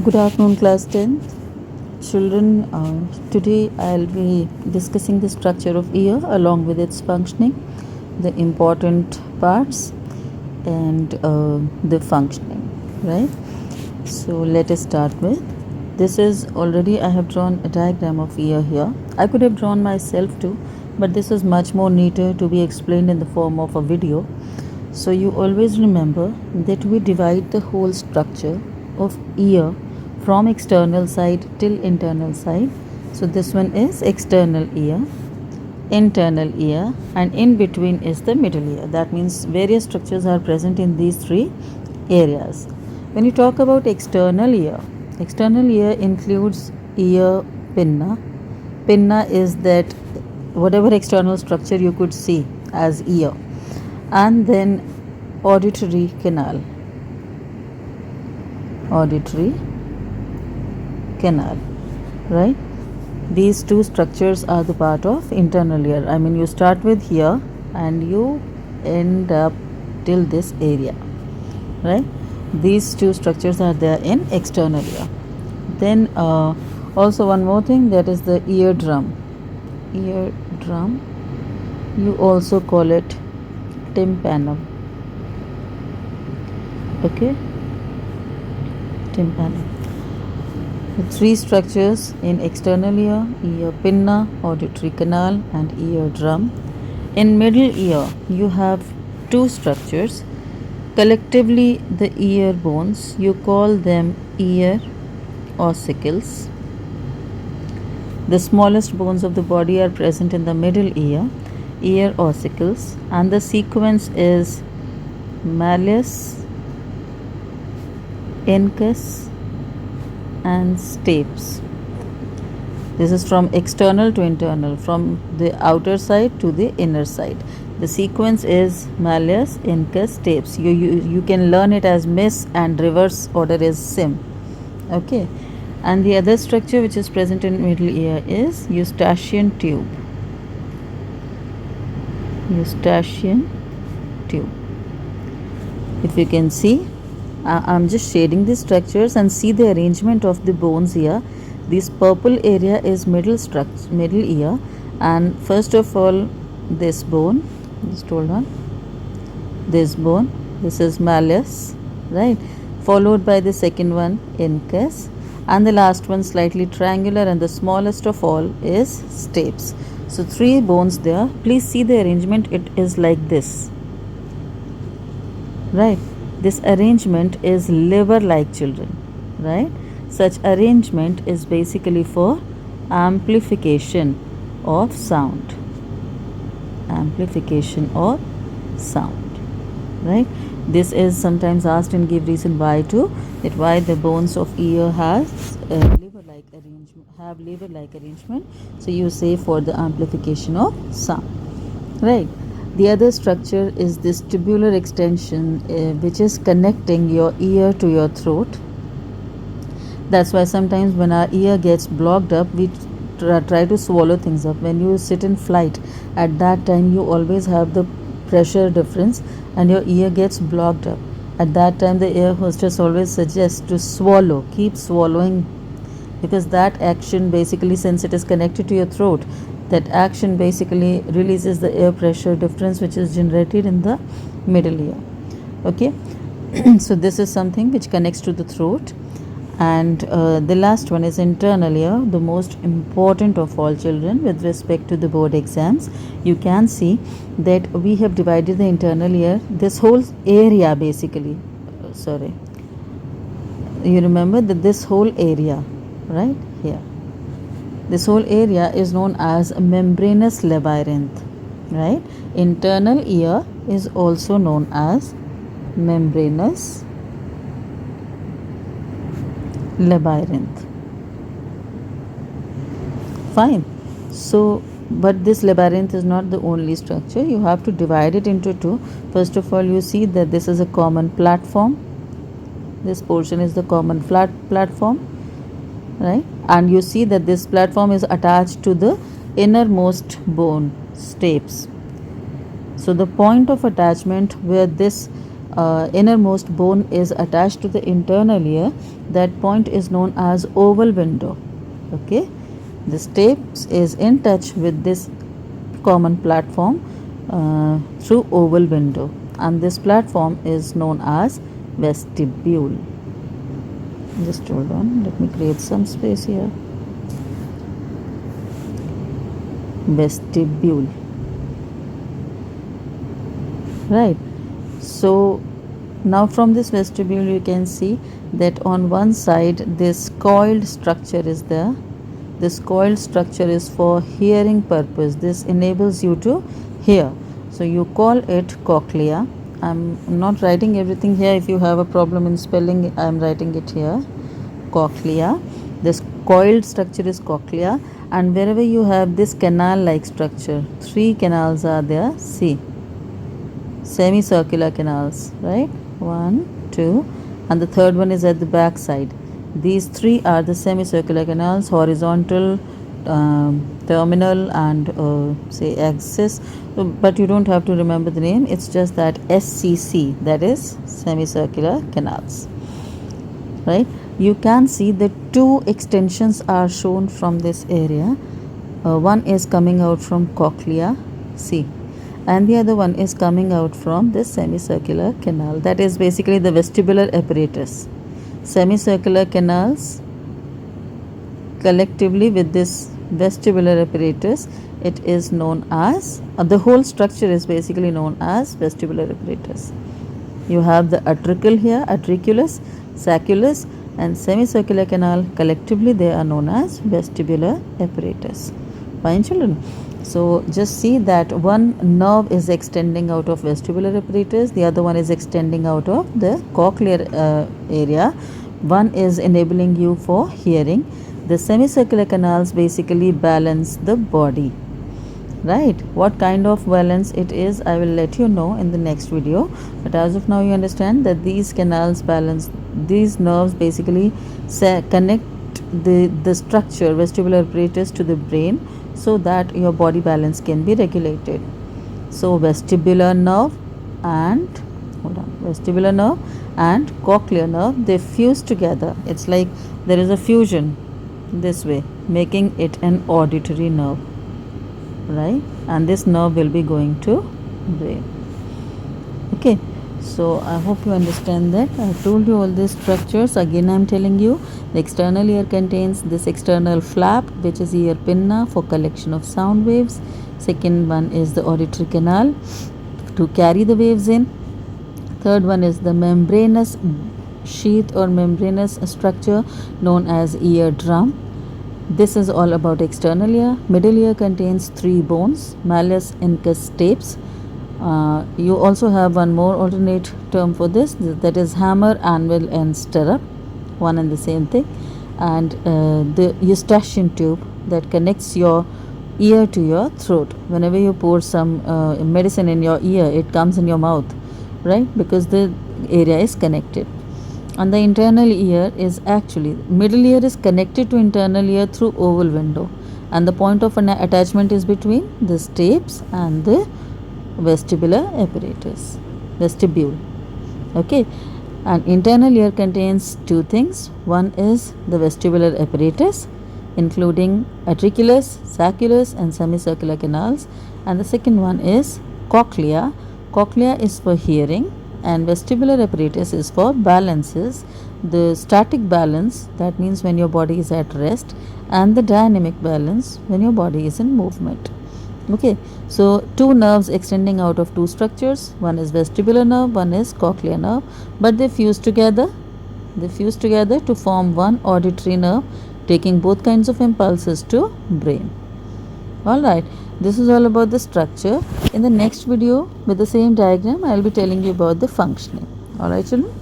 Good afternoon, class 10th. Children, today I'll be discussing the structure of ear along with its functioning, the important parts, and the functioning, right? So let us start with this. Is already I have drawn a diagram of ear here. I could have drawn myself too, but this is much more neater to be explained in the form of a video. So you always remember that we divide the whole structure of ear from external side till internal side. So this one is external ear, internal ear, and in between is the middle ear. That means various structures are present in these three areas. When you talk about external ear includes ear pinna. Pinna is that whatever external structure you could see as ear, and then auditory canal, right? These two structures are the part of internal ear. I mean, you start with here and you end up till this area, right? These two structures are there in external ear. Then also one more thing, that is the eardrum. You also call it tympanum. Okay, tympanum. The three structures in external ear pinna, auditory canal, and eardrum. In middle ear, you have two structures. Collectively, the ear bones, you call them ear ossicles. The smallest bones of the body are present in the middle ear ossicles, and the sequence is malleus, incus, and stapes. This is from external to internal, from the outer side to the inner side. The sequence is malleus, incus, stapes. You can learn it as miss, and reverse order is sim. Okay, and the other structure which is present in middle ear is eustachian tube. If you can see, I'm just shading the structures and see the arrangement of the bones here. This purple area is middle ear, and first of all this bone, just hold on, this bone, this is malleus, right, followed by the second one incus, and the last one slightly triangular, and the smallest of all is stapes. So three bones there. Please see the arrangement, it is like this, right? This arrangement is liver like, children, right? Such arrangement is basically for amplification of sound, right? This is sometimes asked and give reason why too, that why the bones of ear has liver like arrangement. So you say for the amplification of sound, right? The other structure is this tubular extension, which is connecting your ear to your throat. That's why sometimes when our ear gets blocked up, we try to swallow things up. When you sit in flight, at that time you always have the pressure difference and your ear gets blocked up. At that time the air hostess always suggests to swallow, keep swallowing, because that action basically, since it is connected to your throat, that action basically releases the air pressure difference which is generated in the middle ear. Okay, so this is something which connects to the throat. And the last one is internal ear, the most important of all, children, with respect to the board exams. You can see that we have divided the internal ear, this whole area basically, you remember that this whole area right here, this whole area is known as membranous labyrinth, right? Internal ear is also known as membranous labyrinth. Fine. So, but this labyrinth is not the only structure. You have to divide it into two. First of all, you see that this is a common platform. This portion is the common platform, right? And you see that this platform is attached to the innermost bone, stapes. So the point of attachment where this innermost bone is attached to the internal ear, that point is known as oval window. Okay, the stapes is in touch with this common platform through oval window, and this platform is known as vestibule. Just hold on, let me create some space here. Vestibule, right? So now from this vestibule you can see that on one side this coiled structure is there. This coiled structure is for hearing purpose. This enables you to hear. So you call it cochlea. I'm not writing everything here. If you have a problem in spelling, I'm writing it here. Cochlea. This coiled structure is cochlea, and wherever you have this canal like structure, 3 canals are there. See, semicircular canals, right? 1, 2, and the third one is at the back side. These 3 are the semicircular canals, horizontal, terminal, and say axis. But you don't have to remember the name. It's just that SCC, that is semicircular canals, right? You can see the 2 extensions are shown from this area. One is coming out from cochlea, see, and the other one is coming out from this semicircular canal. That is basically the vestibular apparatus. Semicircular canals collectively with this vestibular apparatus, it is known as, the whole structure is basically known as vestibular apparatus. You have the utricle here, utriculus, sacculus, and semicircular canal. Collectively they are known as vestibular apparatus. Fine, children. So just see that one nerve is extending out of vestibular apparatus, the other one is extending out of the cochlear area. One is enabling you for hearing. The semicircular canals basically balance the body, right? What kind of balance it is, I will let you know in the next video, but as of now you understand that these canals balance, these nerves basically connect the structure vestibular apparatus to the brain, so that your body balance can be regulated. So vestibular nerve and vestibular nerve and cochlear nerve, they fuse together. It's like there is a fusion this way, making it an auditory nerve, right? And this nerve will be going to brain. Okay, so I hope you understand that. I have told you all these structures. Again I am telling you, the external ear contains this external flap, which is ear pinna for collection of sound waves. Second one is the auditory canal to carry the waves in. Third one is the membranous sheath or membranous structure known as eardrum. This is all about external ear. Middle ear contains 3 bones, malleus, incus, stapes. You also have one more alternate term for this, that is hammer, anvil, and stirrup, one and the same thing. And the eustachian tube that connects your ear to your throat. Whenever you pour some medicine in your ear, it comes in your mouth, right? Because the area is connected. And the internal ear is actually, middle ear is connected to internal ear through oval window, and the point of an attachment is between the stapes and the vestibular apparatus, vestibule. Okay, and internal ear contains 2 things. One is the vestibular apparatus, including utriculus, sacculus, and semicircular canals, and the second one is cochlea. Cochlea is for hearing, and vestibular apparatus is for balances, the static balance, that means when your body is at rest, and the dynamic balance when your body is in movement. Okay, so 2 nerves extending out of 2 structures, one is vestibular nerve, one is cochlear nerve, but they fuse together to form one auditory nerve, taking both kinds of impulses to brain. Alright, this is all about the structure. In the next video with the same diagram, I will be telling you about the functioning. Alright children.